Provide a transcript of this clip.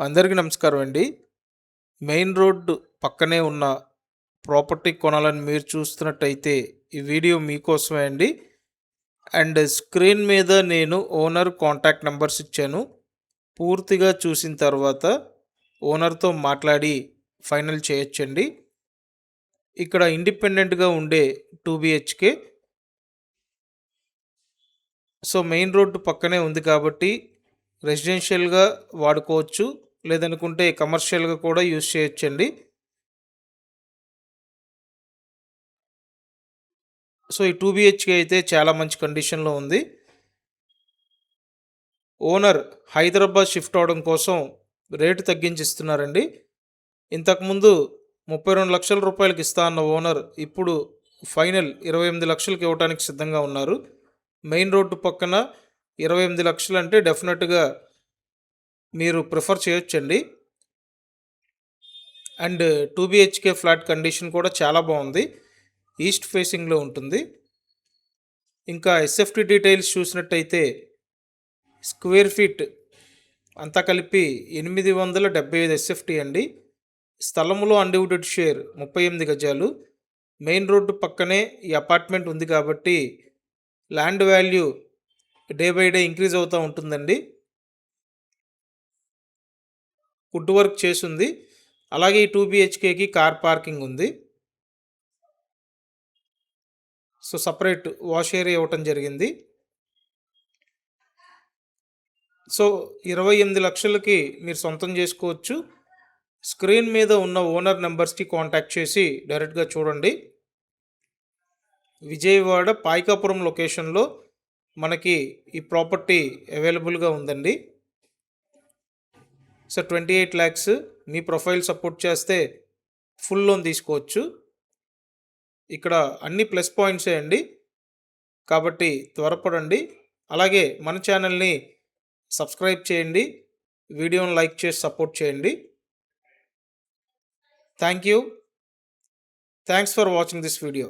అందరికీ నమస్కారం అండి. మెయిన్ రోడ్ పక్కనే ఉన్న ప్రాపర్టీ కొనాలని మీరు చూస్తున్నట్టయితే ఈ వీడియో మీకోసమే అండి. అండ్ స్క్రీన్ మీద నేను ఓనర్ కాంటాక్ట్ నంబర్స్ ఇచ్చాను. పూర్తిగా చూసిన తర్వాత ఓనర్‌తో మాట్లాడి ఫైనల్ చేయొచ్చండి. ఇక్కడ ఇండిపెండెంట్‌గా ఉండే 2 బీహెచ్‌కే. సో, మెయిన్ రోడ్ పక్కనే ఉంది కాబట్టి రెసిడెన్షియల్‌గా వాడుకోవచ్చు. లేదనుకుంటే కమర్షియల్‌గా కూడా యూజ్ చేయొచ్చండి. సో, ఈ 2 బీహెచ్‌కే అయితే చాలా మంచి కండిషన్‌లో ఉంది. ఓనర్ హైదరాబాద్ షిఫ్ట్ అవ్వడం కోసం రేటు తగ్గించి ఇస్తున్నారండి. ఇంతకుముందు రూ. 32,00,000 ఇస్తా అన్న ఓనర్ ఇప్పుడు ఫైనల్ 28,00,000కి ఇవ్వటానికి సిద్ధంగా ఉన్నారు. మెయిన్ రోడ్డు పక్కన 28,00,000 అంటే డెఫినెట్‌గా మీరు ప్రిఫర్ చేయొచ్చండి. అండ్ 2 బీహెచ్‌కే ఫ్లాట్ కండిషన్ కూడా చాలా బావుంది. ఈస్ట్ ఫేసింగ్‌లో ఉంటుంది. ఇంకా ఎస్ఎఫ్‌టి డీటెయిల్స్ చూసినట్టయితే స్క్వేర్ ఫీట్ అంతా కలిపి 875 ఎస్ఎఫ్‌టి అండి. స్థలంలో అన్‌డివైడెడ్ షేర్ 38 గజాలు. మెయిన్ రోడ్డు పక్కనే ఈ అపార్ట్మెంట్ ఉంది కాబట్టి land value day by day increase అవుతా ఉంటుందండి. వుడ్ వర్క్ చేసుంది. అలాగే ఈ 2 బీహెచ్‌కేకి కార్ పార్కింగ్ ఉంది. సో, సెపరేట్ వాష్ ఏరియా ఇవ్వటం జరిగింది. సో, 28,00,000కి మీరు సొంతం జేసుకోవచ్చు. స్క్రీన్ మీద ఉన్న ఓనర్ నంబర్స్‌కి కాంటాక్ట్ చేసి డైరెక్ట్‌గా చూడండి. విజయవాడ పాయకాపురం లొకేషన్‌లో మనకి ఈ ప్రాపర్టీ అవైలబుల్‌గా ఉందండి. సో, 28 లాక్స్ మీ ప్రొఫైల్ సపోర్ట్ చేస్తే ఫుల్ లోన్ తీసుకోవచ్చు. ఇక్కడ అన్ని ప్లస్ పాయింట్సే అండి. కాబట్టి త్వరపడండి. అలాగే మన ఛానల్‌ని సబ్స్క్రైబ్ చేయండి. వీడియోని లైక్ చేసి సపోర్ట్ చేయండి. Thank you. Thanks for watching this video.